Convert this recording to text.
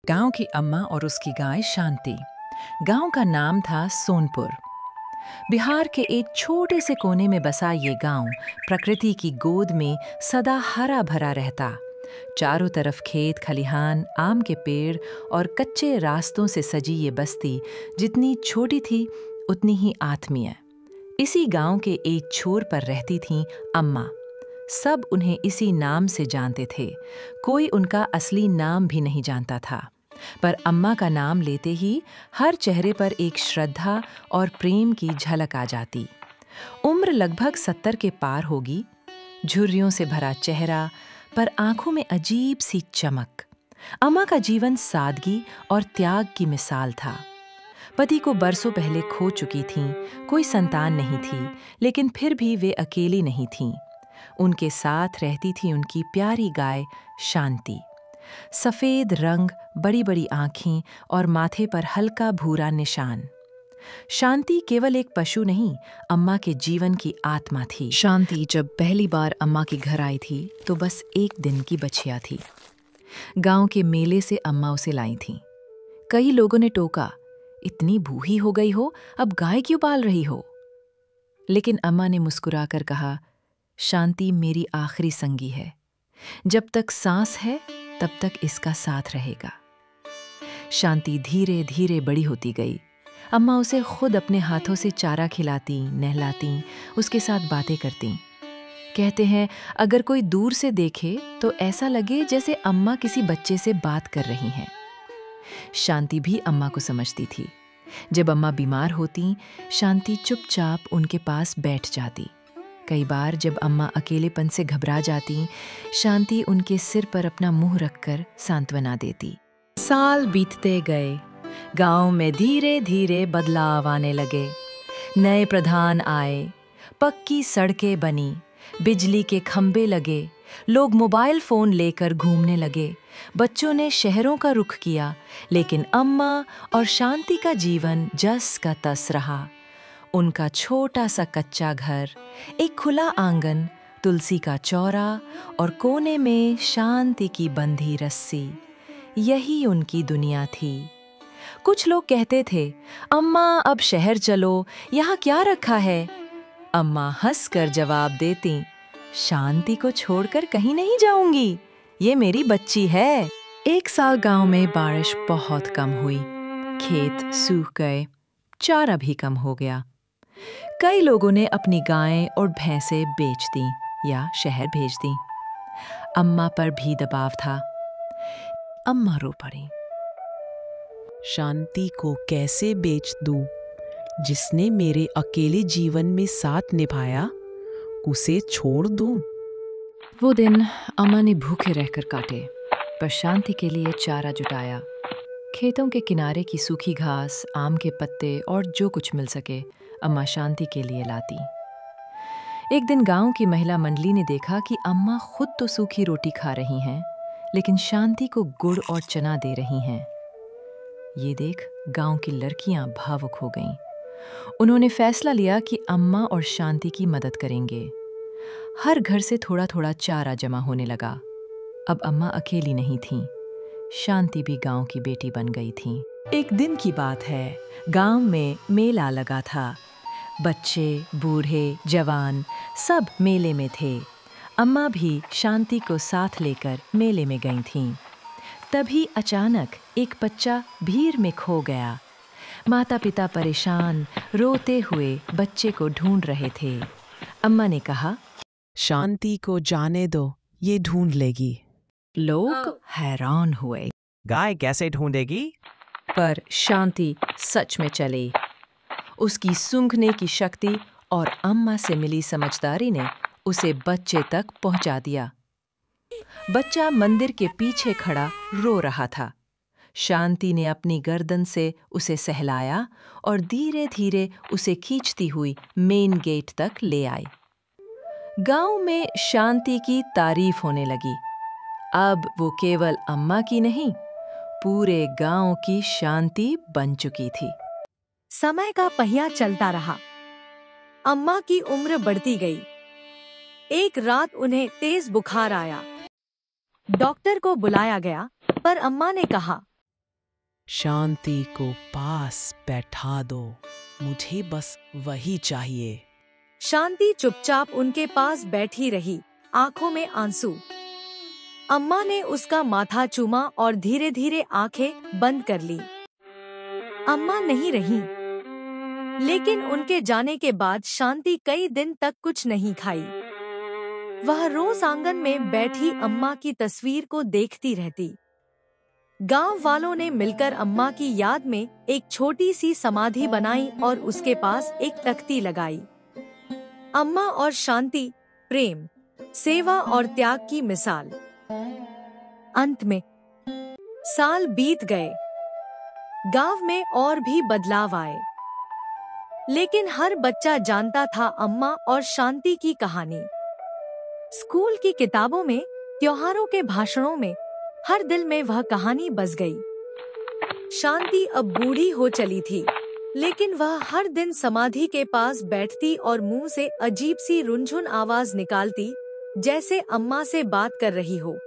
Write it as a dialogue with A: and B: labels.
A: गांव की अम्मा और उसकी गाय शांति। गांव का नाम था सोनपुर। बिहार के एक छोटे से कोने में बसा ये गांव प्रकृति की गोद में सदा हरा भरा रहता। चारों तरफ खेत खलिहान, आम के पेड़ और कच्चे रास्तों से सजी ये बस्ती जितनी छोटी थी उतनी ही आत्मीय। इसी गांव के एक छोर पर रहती थीं अम्मा। सब उन्हें इसी नाम से जानते थे। कोई उनका असली नाम भी नहीं जानता था, पर अम्मा का नाम लेते ही हर चेहरे पर एक श्रद्धा और प्रेम की झलक आ जाती। उम्र लगभग 70 के पार होगी, झुर्रियों से भरा चेहरा, पर आंखों में अजीब सी चमक। अम्मा का जीवन सादगी और त्याग की मिसाल था। पति को बरसों पहले खो चुकी थीं, कोई संतान नहीं थी, लेकिन फिर भी वे अकेली नहीं थीं। उनके साथ रहती थी उनकी प्यारी गाय शांति। सफेद रंग, बड़ी बड़ी आंखें और माथे पर हल्का भूरा निशान। शांति केवल एक पशु नहीं, अम्मा के जीवन की आत्मा थी। शांति जब पहली बार अम्मा के घर आई थी तो बस एक दिन की बछिया थी। गांव के मेले से अम्मा उसे लाई थीं। कई लोगों ने टोका, इतनी बूढ़ी हो गई हो, अब गाय क्यों पाल रही हो? लेकिन अम्मा ने मुस्कुराकर कहा, शांति मेरी आखिरी संगी है। जब तक सांस है तब तक इसका साथ रहेगा। शांति धीरे धीरे बड़ी होती गई। अम्मा उसे खुद अपने हाथों से चारा खिलाती, नहलाती, उसके साथ बातें करती। कहते हैं अगर कोई दूर से देखे तो ऐसा लगे जैसे अम्मा किसी बच्चे से बात कर रही हैं। शांति भी अम्मा को समझती थी। जब अम्मा बीमार होती, शांति चुपचाप उनके पास बैठ जाती। कई बार जब अम्मा अकेलेपन से घबरा जाती, शांति उनके सिर पर अपना मुंह रखकर सांत्वना देती। साल बीतते गए। गांव में धीरे धीरे बदलाव आने लगे। नए प्रधान आए, पक्की सड़कें बनी, बिजली के खंभे लगे, लोग मोबाइल फोन लेकर घूमने लगे। बच्चों ने शहरों का रुख किया, लेकिन अम्मा और शांति का जीवन जस का तस रहा। उनका छोटा सा कच्चा घर, एक खुला आंगन, तुलसी का चौरा और कोने में शांति की बंधी रस्सी, यही उनकी दुनिया थी। कुछ लोग कहते थे, अम्मा अब शहर चलो, यहाँ क्या रखा है? अम्मा हंसकर जवाब देती, शांति को छोड़कर कहीं नहीं जाऊंगी, ये मेरी बच्ची है। एक साल गांव में बारिश बहुत कम हुई, खेत सूख गए, चारा भी कम हो गया। कई लोगों ने अपनी गायें और भैंसें बेच दी या शहर भेज दी। अम्मा पर भी दबाव था। अम्मा रो पड़ी।
B: शांति को कैसे बेच दूं? जिसने मेरे अकेले जीवन में साथ निभाया, उसे छोड़ दूं?
A: वो दिन अम्मा ने भूखे रहकर काटे, पर शांति के लिए चारा जुटाया। खेतों के किनारे की सूखी घास, आम के पत्ते और जो कुछ मिल सके अम्मा शांति के लिए लाती। एक दिन गांव की महिला मंडली ने देखा कि अम्मा खुद तो सूखी रोटी खा रही हैं, लेकिन शांति को गुड़ और चना दे रही हैं। ये देख गांव की लड़कियां भावुक हो गईं। उन्होंने फैसला लिया कि अम्मा और शांति की मदद करेंगे। हर घर से थोड़ा थोड़ा चारा जमा होने लगा। अब अम्मा अकेली नहीं थीं, शांति भी गांव की बेटी बन गई थी। एक दिन की बात है, गांव में मेला लगा था। बच्चे, बूढ़े, जवान सब मेले में थे। अम्मा भी शांति को साथ लेकर मेले में गई थीं। तभी अचानक एक बच्चा भीड़ में खो गया। माता पिता परेशान, रोते हुए बच्चे को ढूंढ रहे थे। अम्मा ने कहा,
B: शांति को जाने दो, ये ढूंढ लेगी।
A: लोग हैरान हुए।
C: गाय कैसे ढूंढेगी?
A: पर शांति सच में चली। उसकी सूंघने की शक्ति और अम्मा से मिली समझदारी ने उसे बच्चे तक पहुंचा दिया। बच्चा मंदिर के पीछे खड़ा रो रहा था। शांति ने अपनी गर्दन से उसे सहलाया और धीरे धीरे उसे खींचती हुई मेन गेट तक ले आई। गांव में शांति की तारीफ होने लगी। अब वो केवल अम्मा की नहीं, पूरे गांव की शांति बन चुकी थी।
D: समय का पहिया चलता रहा। अम्मा की उम्र बढ़ती गई। एक रात उन्हें तेज बुखार आया। डॉक्टर को बुलाया गया, पर अम्मा ने कहा,
B: शांति को पास बैठा दो, मुझे बस वही चाहिए।
D: शांति चुपचाप उनके पास बैठी रही, आंखों में आंसू। अम्मा ने उसका माथा चूमा और धीरे धीरे आंखें बंद कर ली। अम्मा नहीं रही, लेकिन उनके जाने के बाद शांति कई दिन तक कुछ नहीं खाई। वह रोज आंगन में बैठी अम्मा की तस्वीर को देखती रहती। गांव वालों ने मिलकर अम्मा की याद में एक छोटी सी समाधि बनाई और उसके पास एक तख्ती लगाई। अम्मा और शांति, प्रेम, सेवा और त्याग की मिसाल। अंत में साल बीत गए, गांव में और भी बदलाव आए, लेकिन हर बच्चा जानता था अम्मा और शांति की कहानी। स्कूल की किताबों में, त्योहारों के भाषणों में, हर दिल में वह कहानी बस गई। शांति अब बूढ़ी हो चली थी, लेकिन वह हर दिन समाधि के पास बैठती और मुंह से अजीब सी रुनझुन आवाज निकालती, जैसे अम्मा से बात कर रही हो।